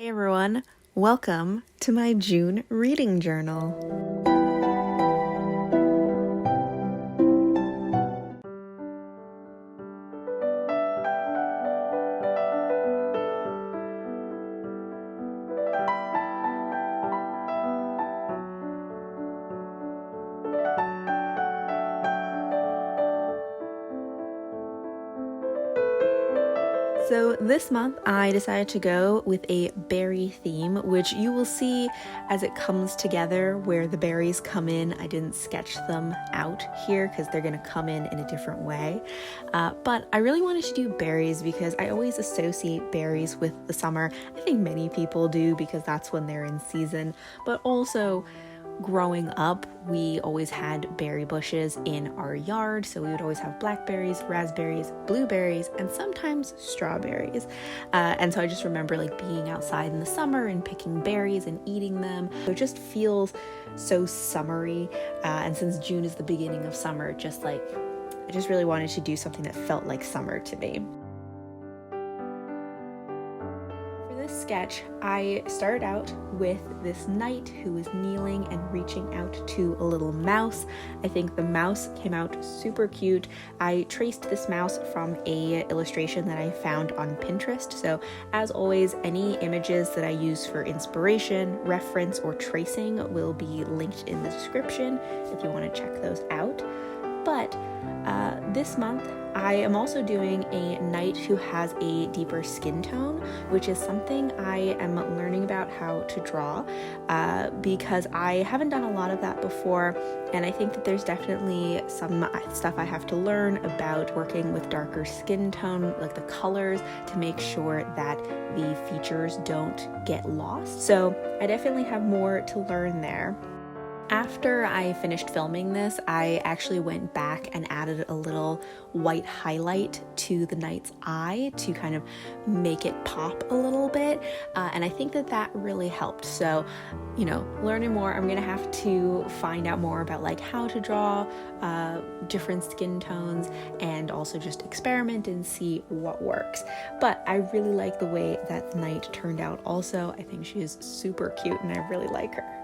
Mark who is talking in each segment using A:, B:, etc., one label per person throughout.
A: Hey everyone, welcome to my June reading journal. So this month I decided to go with a berry theme, which you will see as it comes together where the berries come in. I didn't sketch them out here because they're going to come in a different way. But I really wanted to do berries because I always associate berries with the summer. I think many people do because that's when they're in season, but also growing up, we always had berry bushes in our yard, so we would always have blackberries, raspberries, blueberries, and sometimes strawberries. And so I just remember being outside in the summer and picking berries and eating them. It just feels so summery, and since June is the beginning of summer, I just really wanted to do something that felt like summer to me. Sketch, I started out with this knight who is kneeling and reaching out to a little mouse. I think the mouse came out super cute. I traced this mouse from a illustration that I found on Pinterest. So as always, any images that I use for inspiration, reference, or tracing will be linked in the description if you want to check those out. But this month, I am also doing a knight who has a deeper skin tone, which is something I am learning about how to draw because I haven't done a lot of that before, and I think that there's definitely some stuff I have to learn about working with darker skin tone, like the colors, to make sure that the features don't get lost. So I definitely have more to learn there. After I finished filming this, I actually went back and added a little white highlight to the knight's eye to kind of make it pop a little bit, and I think that really helped. So, learning more, I'm gonna have to find out more about how to draw different skin tones and also just experiment and see what works. But I really like the way that the knight turned out also. I think she is super cute and I really like her.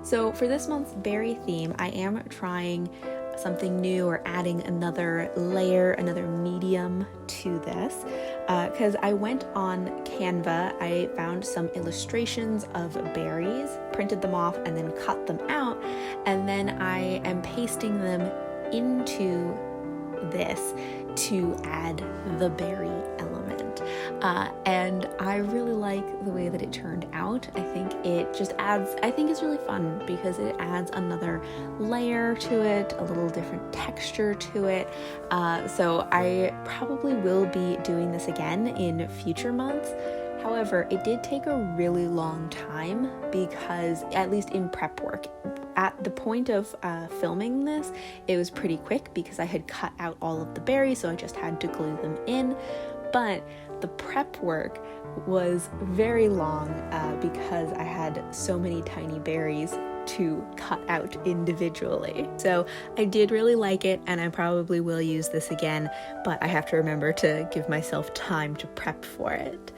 A: So for this month's berry theme, I am trying something new or adding another layer, another medium to this, because I went on Canva. I found some illustrations of berries, printed them off, and then cut them out, and then I am pasting them into this to add the berry element. And I really like the way that it turned out. I think it's really fun because it adds another layer to it, a little different texture to it. So I probably will be doing this again in future months. However, it did take a really long time because, at least in prep work, at the point of filming this, it was pretty quick because I had cut out all of the berries, so I just had to glue them in. But the prep work was very long because I had so many tiny berries to cut out individually. So I did really like it, and I probably will use this again, but I have to remember to give myself time to prep for it.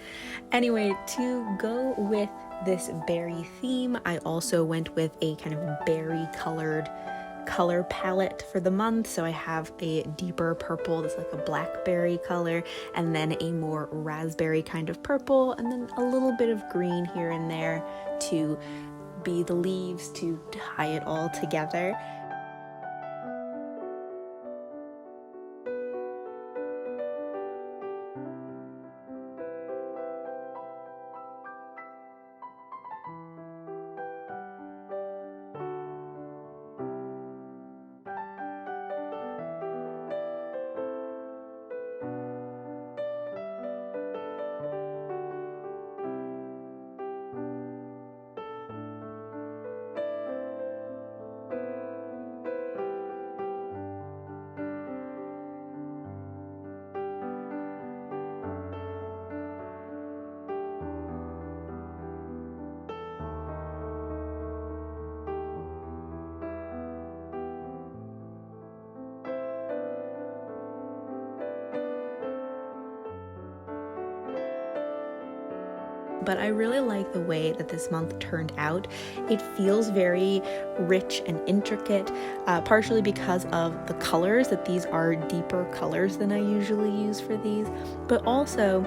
A: Anyway, to go with this berry theme, I also went with a kind of berry colored color palette for the month. So I have a deeper purple that's like a blackberry color, and then a more raspberry kind of purple, and then a little bit of green here and there to be the leaves to tie it all together. But I really like the way that this month turned out. It feels very rich and intricate, partially because of the colors, that these are deeper colors than I usually use for these, but also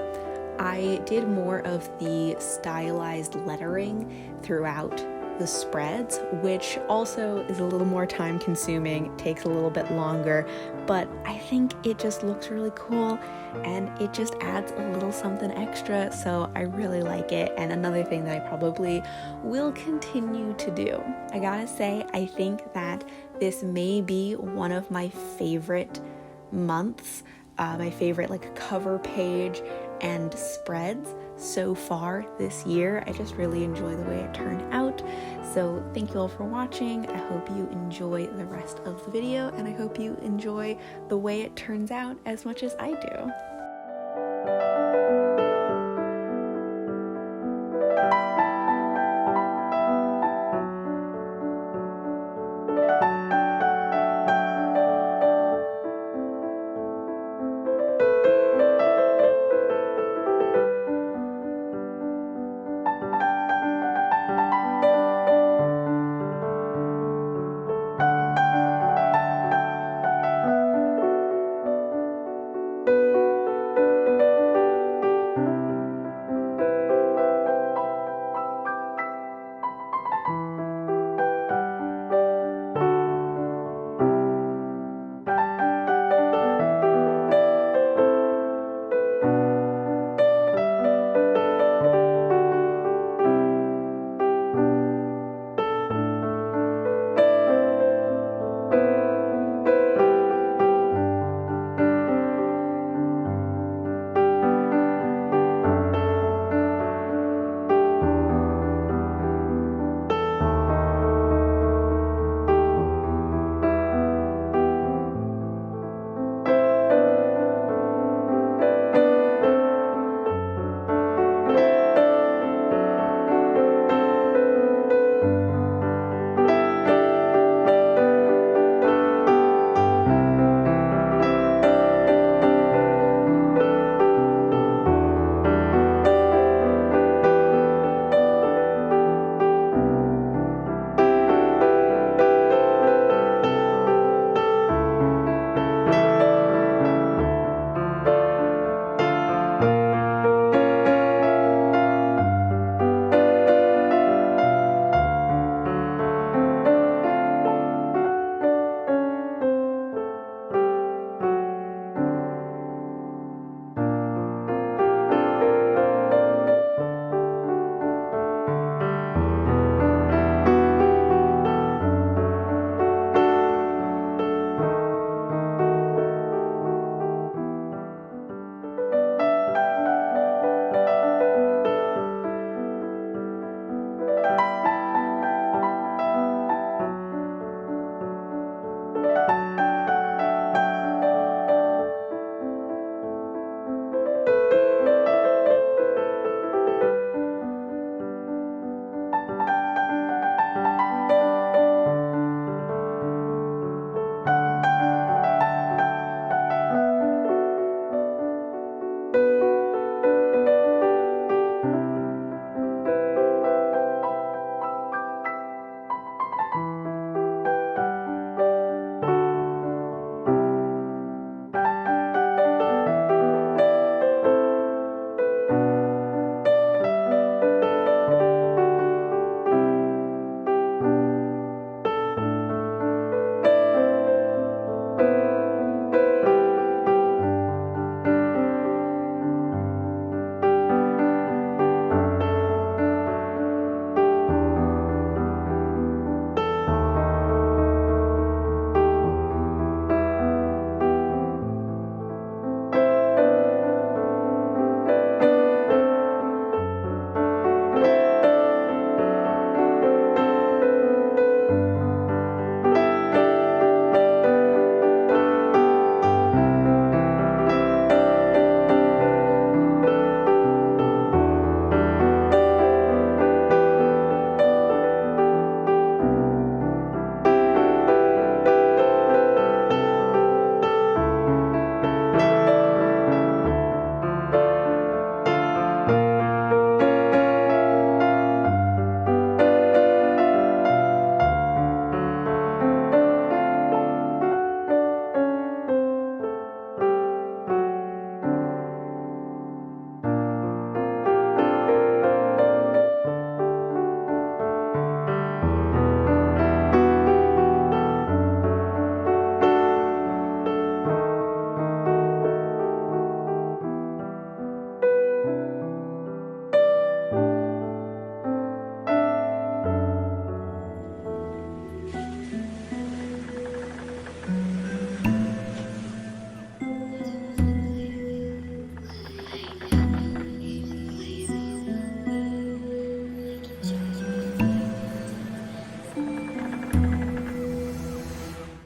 A: I did more of the stylized lettering throughout the spreads, which also is a little more time consuming, takes a little bit longer, but I think it just looks really cool and it just adds a little something extra, so I really like it. And another thing that I probably will continue to do. I gotta say, I think that this may be one of my favorite months, my favorite like cover page and spreads so far this year. I just really enjoy the way it turned out. So thank you all for watching. I hope you enjoy the rest of the video, and I hope you enjoy the way it turns out as much as I do.